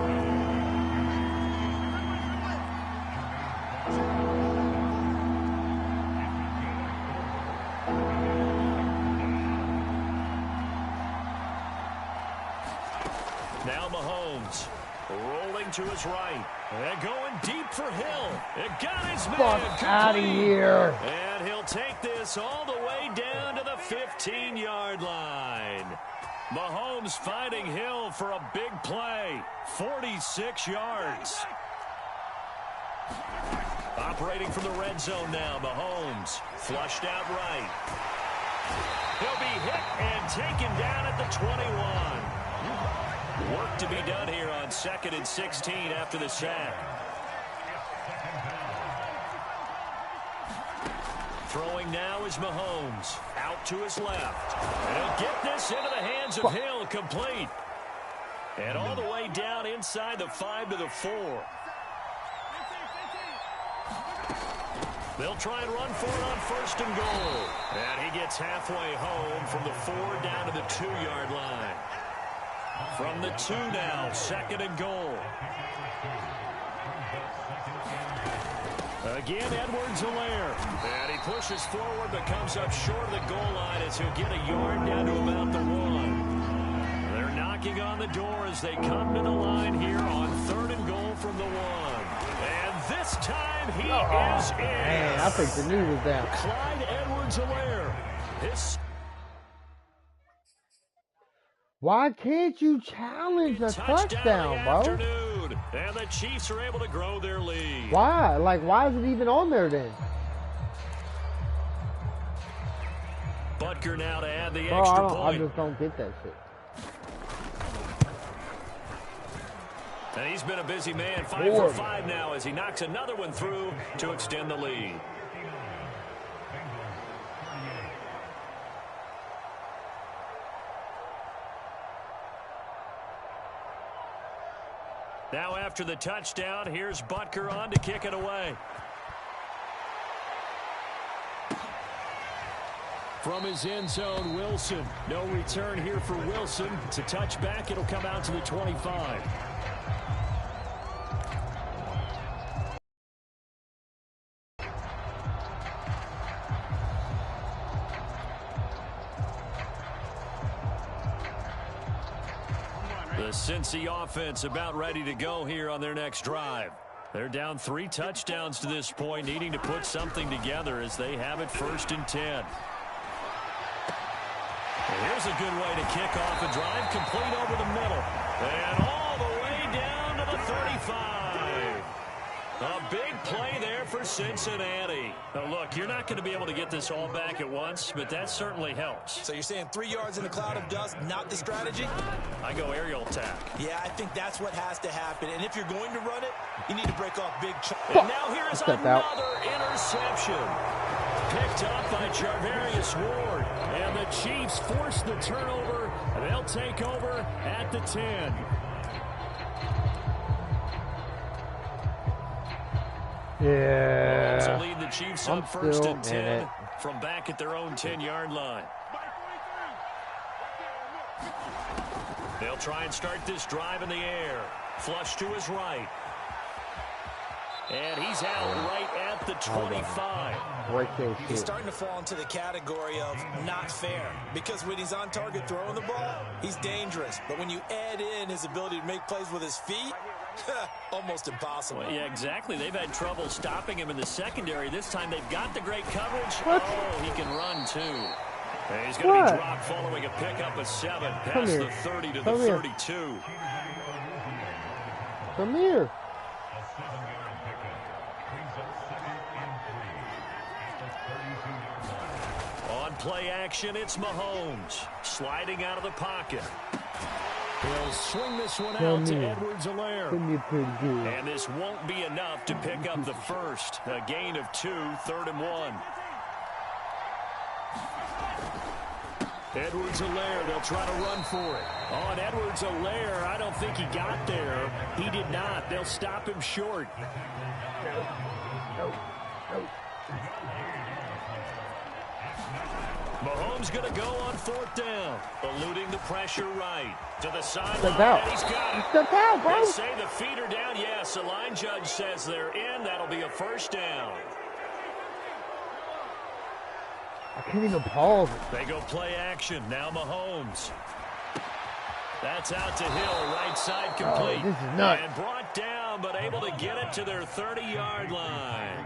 Now Mahomes rolling to his right. And going deep for Hill. It got his man. Fuck out of here. And he'll take this all the way down to the 15-yard line. Mahomes finding Hill for a big play. 46 yards. Operating from the red zone now. Mahomes flushed out right. He'll be hit and taken down at the 21. Work to be done here on 2nd and 16 after the sack. Throwing now is Mahomes. Out to his left. And he'll get this into the hands of Hill, complete. And all the way down inside the 5 to the 4. They'll try and run for it on 1st and goal. And he gets halfway home from the 4 down to the 2-yard line. From the 2 now, 2nd and goal. Again, Edwards-Helaire. And he pushes forward but comes up short of the goal line as he'll get a yard down to about the 1. They're knocking on the door as they come to the line here on 3rd and goal from the 1. And this time he is in. Man, I think the knee was down. Clyde Edwards-Helaire. His Why can't you challenge a touchdown, bro? And the Chiefs are able to grow their lead. Why? Like, why is it even on there then? Butker now to add the extra point. I just don't get that shit. And he's been a busy man. 5 for 5 now as he knocks another one through to extend the lead. Now after the touchdown, here's Butker on to kick it away. From his end zone, Wilson. No return here for Wilson. It's a touchback. It'll come out to the 25. The Cincy offense about ready to go here on their next drive. They're down 3 touchdowns to this point, needing to put something together as they have it 1st and 10. Here's a good way to kick off a drive, complete over the middle. And all the way down to the 35. A big play there for Cincinnati. Now look, you're not going to be able to get this all back at once, but that certainly helps. So you're saying 3 yards in a cloud of dust, not the strategy? I go aerial attack. Yeah, I think that's what has to happen. And if you're going to run it, you need to break off big chunks. And now here is another interception. Picked up by Charvarius Ward. And the Chiefs force the turnover. They'll take over at the 10. Yeah. To lead the Chiefs up 1st and 10 from back at their own 10-yard line. They'll try and start this drive in the air. Flush to his right. And he's out right at the 25. He's starting to fall into the category of not fair, because when he's on target throwing the ball, he's dangerous. But when you add in his ability to make plays with his feet, almost impossible. Well, yeah, exactly. They've had trouble stopping him in the secondary. This time they've got the great coverage. What? Oh, he can run, too. And he's going to be dropped following a pickup of 7 past the 30 to the 32. Come here. On play action, it's Mahomes. Sliding out of the pocket. He'll swing this one out to Edwards-Helaire. And this won't be enough to pick up the first. A gain of 2, 3rd and 1. Edwards-Helaire, they'll try to run for it. On Edwards-Helaire, I don't think he got there. He did not. They'll stop him short. Mahomes going to go on 4th down. Eluding the pressure right. To the sideline, and he's got it. Step out, bro. They say the feet are down. Yes, the line judge says they're in. That'll be a 1st down. I can't even pause it. They go play action. Now Mahomes. That's out to Hill. Right side complete. Oh, this is nuts. And brought down, but able to get it to their 30-yard line.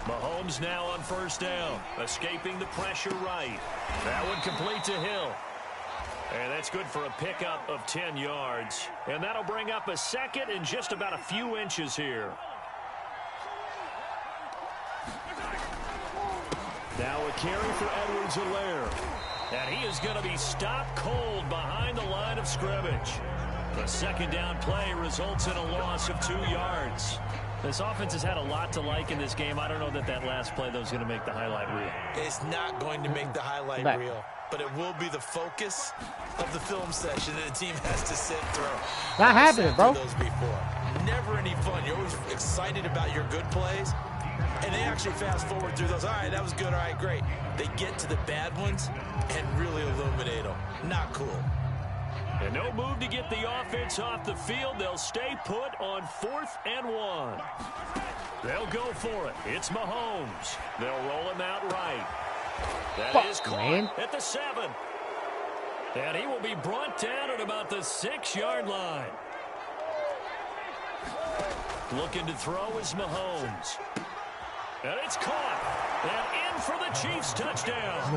Mahomes now on 1st down. Escaping the pressure right. That one complete to Hill. And that's good for a pickup of 10 yards. And that'll bring up a 2nd and just about a few inches here. Now a carry for Edwards-Helaire. And he is going to be stopped cold behind the line of scrimmage. The 2nd down play results in a loss of 2 yards. This offense has had a lot to like in this game. I don't know that last play, though, is going to make the highlight reel. It's not going to make the highlight reel, but it will be the focus of the film session that the team has to sit through. Not happening, bro. Those before. Never any fun. You're always excited about your good plays, and they actually fast forward through those. All right, that was good. All right, great. They get to the bad ones and really illuminate them. Not cool. And no move to get the offense off the field. They'll stay put on 4th and 1. They'll go for it. It's Mahomes. They'll roll him out right. That is caught at the 7. And he will be brought down at about the 6-yard line. Looking to throw is Mahomes. And it's caught. And in for the Chiefs touchdown.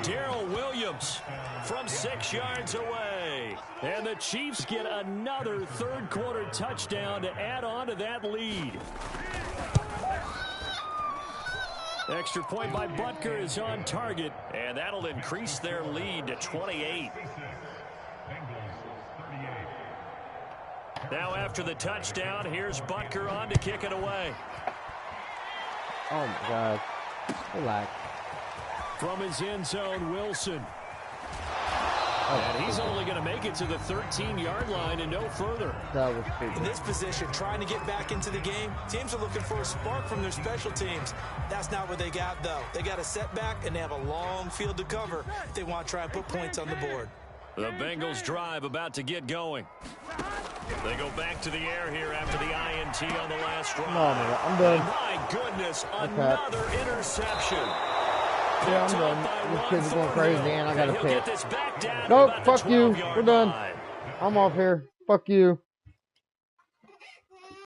Darrell Williams from 6 yards away. And the Chiefs get another 3rd quarter touchdown to add on to that lead. Extra point by Butker is on target, and that'll increase their lead to 28. Now after the touchdown, here's Butker on to kick it away. Oh, my God. Relax. From his end zone, Wilson. And he's only going to make it to the 13-yard line and no further. That was big. In this position, trying to get back into the game, teams are looking for a spark from their special teams. That's not what they got, though. They got a setback, and they have a long field to cover if they want to try and put points on the board. The Bengals drive about to get going. They go back to the air here after the INT on the last drive. No, man, I'm done. My goodness, another interception. Yeah, I'm done. This kid's going crazy, and I got to pick. Nope, fuck you. We're done. I'm off here. Fuck you.